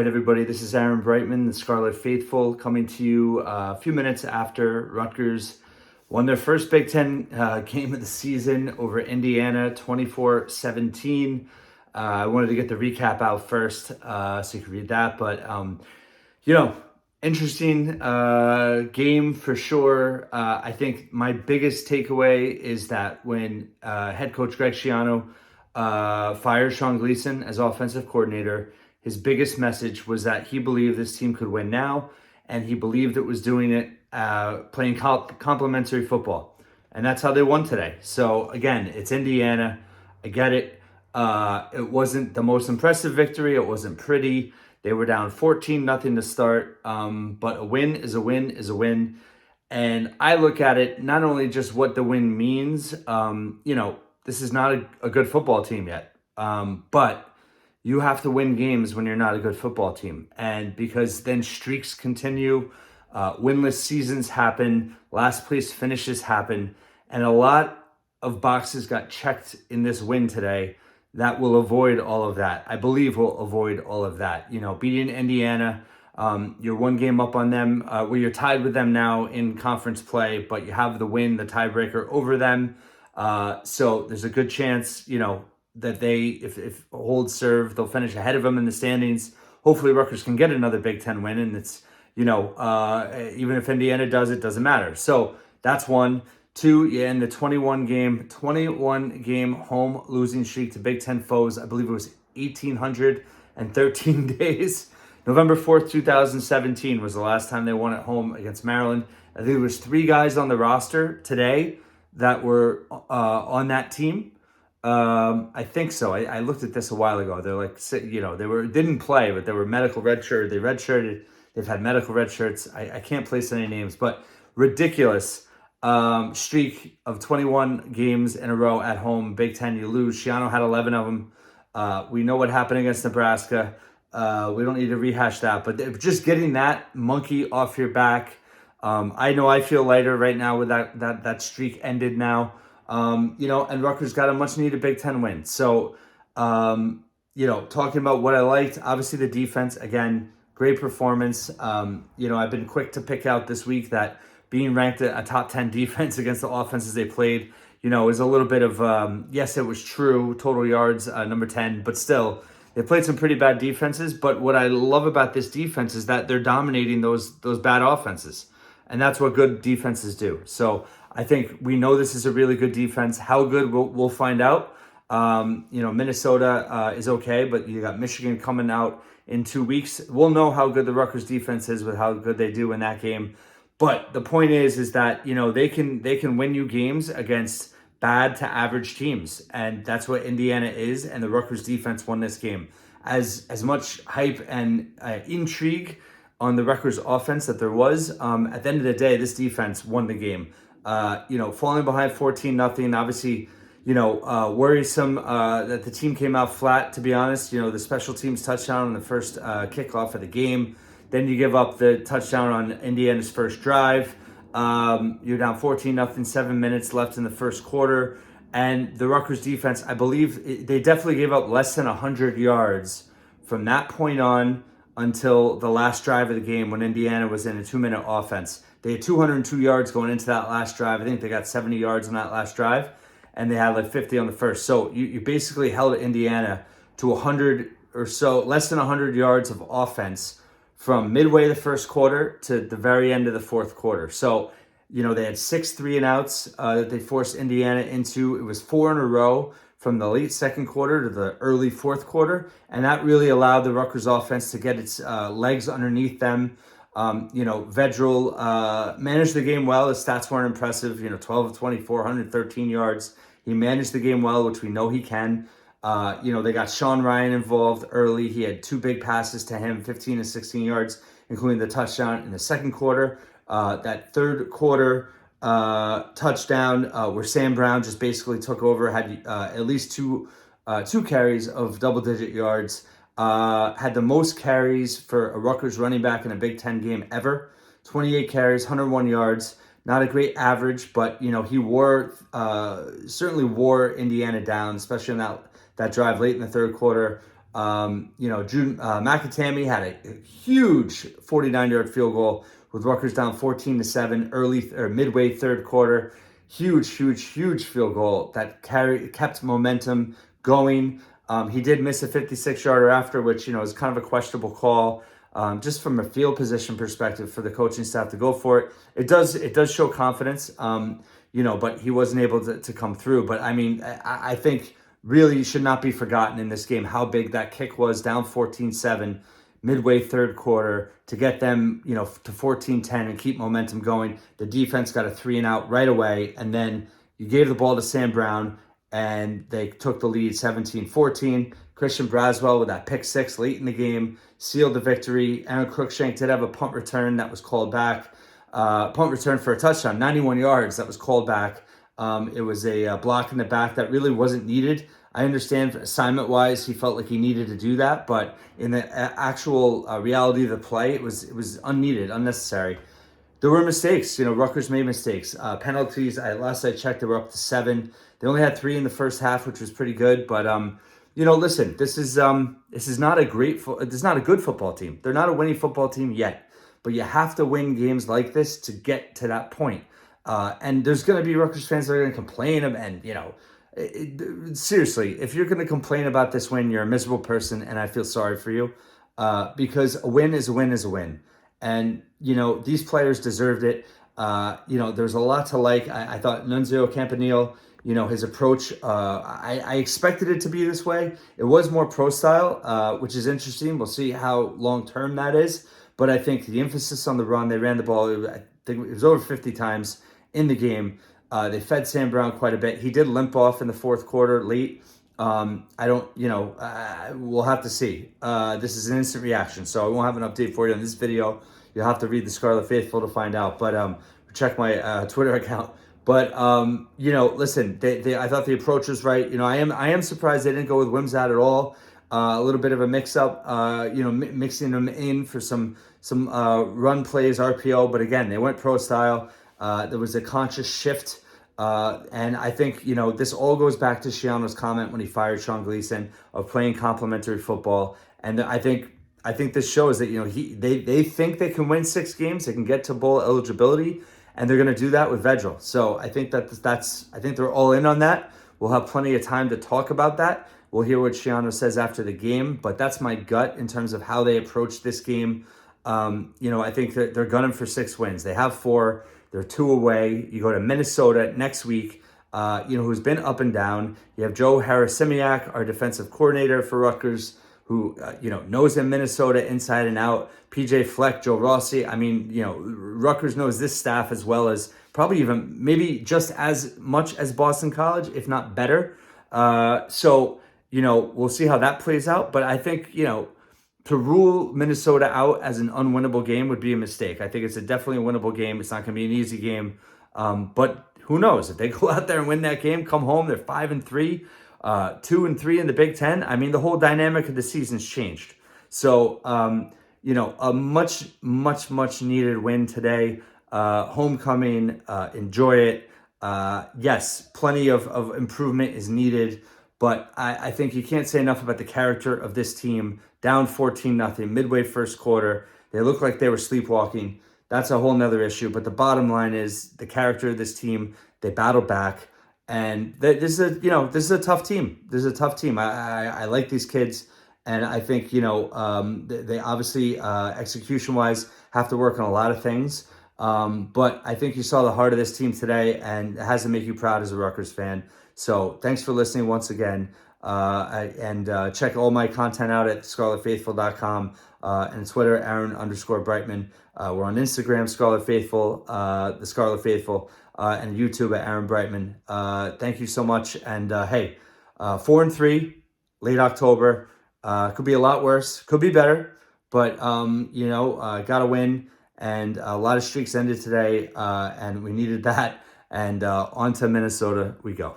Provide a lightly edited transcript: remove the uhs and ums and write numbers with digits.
right, everybody, this is Aaron Breitman, the Scarlet Faithful, coming to you a few minutes after Rutgers won their first Big Ten game of the season over Indiana, 24-17. I wanted to get the recap out first so you can read that. But, interesting game for sure. I think my biggest takeaway is that when head coach Greg Schiano fired Sean Gleason as offensive coordinator, his biggest message was that he believed this team could win now, and he believed it was doing it playing complementary football. And that's how they won today. So, again, it's Indiana. I get it. It wasn't the most impressive victory. It wasn't pretty. They were down 14-0 to start. But a win is a win is a win. And I look at it not only just what the win means. This is not a good football team yet. But you have to win games when you're not a good football team. And because then streaks continue, winless seasons happen, last place finishes happen, and a lot of boxes got checked in this win today that will avoid all of that. I believe will avoid all of that. Beating Indiana, you're one game up on them, where you're tied with them now in conference play, but you have the win, the tiebreaker over them. So there's a good chance, that they, if hold serve, they'll finish ahead of them in the standings. Hopefully Rutgers can get another Big Ten win, and it's, even if Indiana does, it doesn't matter. So that's one. Two, you end the 21 game home losing streak to Big Ten foes. I believe it was 1,813 days. November 4th, 2017 was the last time they won at home against Maryland. I think there was 3 guys on the roster today that were on that team. I think so. I looked at this a while ago. They're like, didn't play, but they were medical redshirted. They redshirted. They've had medical red shirts. I can't place any names, but ridiculous streak of 21 games in a row at home. Big Ten, you lose. Schiano had 11 of them. We know what happened against Nebraska. We don't need to rehash that, but just getting that monkey off your back. I know I feel lighter right now with that streak ended now. And Rutgers got a much-needed Big Ten win. So, talking about what I liked, obviously the defense, again, great performance. I've been quick to pick out this week that being ranked a top 10 defense against the offenses they played, is a little bit of, yes, it was true, total yards, number 10, but still, they played some pretty bad defenses. But what I love about this defense is that they're dominating those bad offenses. And that's what good defenses do. So I think we know this is a really good defense. How good, we'll find out. Minnesota is okay, but you got Michigan coming out in 2 weeks. We'll know how good the Rutgers defense is with how good they do in that game. But the point is that, they can win you games against bad to average teams. And that's what Indiana is. And the Rutgers defense won this game. As much hype and intrigue on the Rutgers offense that there was, at the end of the day, this defense won the game. Falling behind 14-0, obviously, worrisome that the team came out flat, to be honest. The special teams touchdown on the first kickoff of the game. Then you give up the touchdown on Indiana's first drive. You're down 14-0, 7 minutes left in the first quarter. And the Rutgers defense, I believe, they definitely gave up less than 100 yards from that point on until the last drive of the game when Indiana was in a 2-minute offense. They had 202 yards going into that last drive. I think they got 70 yards on that last drive, and they had like 50 on the first. So you basically held Indiana to 100 or so, less than 100 yards of offense from midway the first quarter to the very end of the fourth quarter. So, they had 6 3-and-outs that they forced Indiana into. It was 4 in a row from the late second quarter to the early fourth quarter, and that really allowed the Rutgers offense to get its legs underneath them. Vedral managed the game well. His stats weren't impressive. 12 of 24, 113 yards. He managed the game well, which we know he can. They got Sean Ryan involved early. He had 2 big passes to him, 15 and 16 yards, including the touchdown in the second quarter. That third quarter touchdown where Sam Brown just basically took over, had at least two carries of double-digit yards. Had the most carries for a Rutgers running back in a Big Ten game ever. 28 carries, 101 yards. Not a great average, but he certainly wore Indiana down, especially on that drive late in the third quarter. Drew McAtamey had a huge 49-yard field goal with Rutgers down 14-7 early or midway third quarter. Huge field goal that kept momentum going. He did miss a 56-yarder after, which is kind of a questionable call. Just from a field position perspective for the coaching staff to go for it. It does show confidence, but he wasn't able to come through. But I mean, I think really should not be forgotten in this game how big that kick was, down 14-7 midway third quarter, to get them, to 14-10 and keep momentum going. The defense got a 3-and-out right away, and then you gave the ball to Sam Brown, and they took the lead 17-14. Christian Braswell with that pick six late in the game sealed the victory. Aaron Cruikshank did have a punt return that was called back. Punt return for a touchdown, 91 yards, that was called back. It was a block in the back that really wasn't needed. I understand assignment-wise he felt like he needed to do that, but in the actual reality of the play, it was unneeded, unnecessary. There were mistakes. Rutgers made mistakes. Penalties, last I checked, they were up to 7. They only had 3 in the first half, which was pretty good. But listen, this is not a good football team. They're not a winning football team yet, but you have to win games like this to get to that point. And there's going to be Rutgers fans that are going to complain, and seriously, if you're going to complain about this win, you're a miserable person, and I feel sorry for you, because a win is a win is a win. And, these players deserved it. There's a lot to like. I thought Nunzio Campanile, his approach, I expected it to be this way. It was more pro style, which is interesting. We'll see how long-term that is. But I think the emphasis on the run, they ran the ball, I think it was over 50 times in the game. They fed Sam Brown quite a bit. He did limp off in the fourth quarter late. We'll have to see. This is an instant reaction, so I won't have an update for you on this video. You'll have to read the Scarlet Faithful to find out, but check my Twitter account. But listen, I thought the approach was right. I am surprised they didn't go with Wimsatt at all. A little bit of a mix-up, mixing them in for some run plays, RPO. But again, they went pro style. There was a conscious shift. And I think, this all goes back to Schiano's comment when he fired Sean Gleason of playing complementary football. And I think this shows that, they think they can win 6 games. They can get to bowl eligibility, and they're going to do that with Vedral. So I think I think they're all in on that. We'll have plenty of time to talk about that. We'll hear what Schiano says after the game, but that's my gut in terms of how they approach this game. I think that they're gunning for 6 wins. They have 4. They're 2 away. You go to Minnesota next week, who's been up and down. You have Joe Harasimiak, our defensive coordinator for Rutgers, who, knows in Minnesota inside and out. PJ Fleck, Joe Rossi. I mean, Rutgers knows this staff as well as probably even maybe just as much as Boston College, if not better. So we'll see how that plays out. But I think, to rule Minnesota out as an unwinnable game would be a mistake. I think it's definitely a winnable game. It's not going to be an easy game. But who knows? If they go out there and win that game, come home, they're 5-3, 2-3 in the Big Ten. I mean, the whole dynamic of the season's changed. So, a much needed win today. Homecoming, enjoy it. Yes, plenty of improvement is needed. But I think you can't say enough about the character of this team. Down 14-0, midway first quarter. They look like they were sleepwalking. That's a whole nother issue. But the bottom line is the character of this team. They battled back. And this is a tough team. This is a tough team. I like these kids. And I think, they obviously, execution-wise, have to work on a lot of things. But I think you saw the heart of this team today, and it has to make you proud as a Rutgers fan. So thanks for listening once again. And check all my content out at scarletfaithful.com, and Twitter, Aaron_Breitman. We're on Instagram, Scarlet Faithful, the Scarlet Faithful, and YouTube at Aaron Breitman. Thank you so much. And hey, 4-3, late October. Could be a lot worse, could be better, but gotta win. And a lot of streaks ended today, and we needed that. And on to Minnesota we go.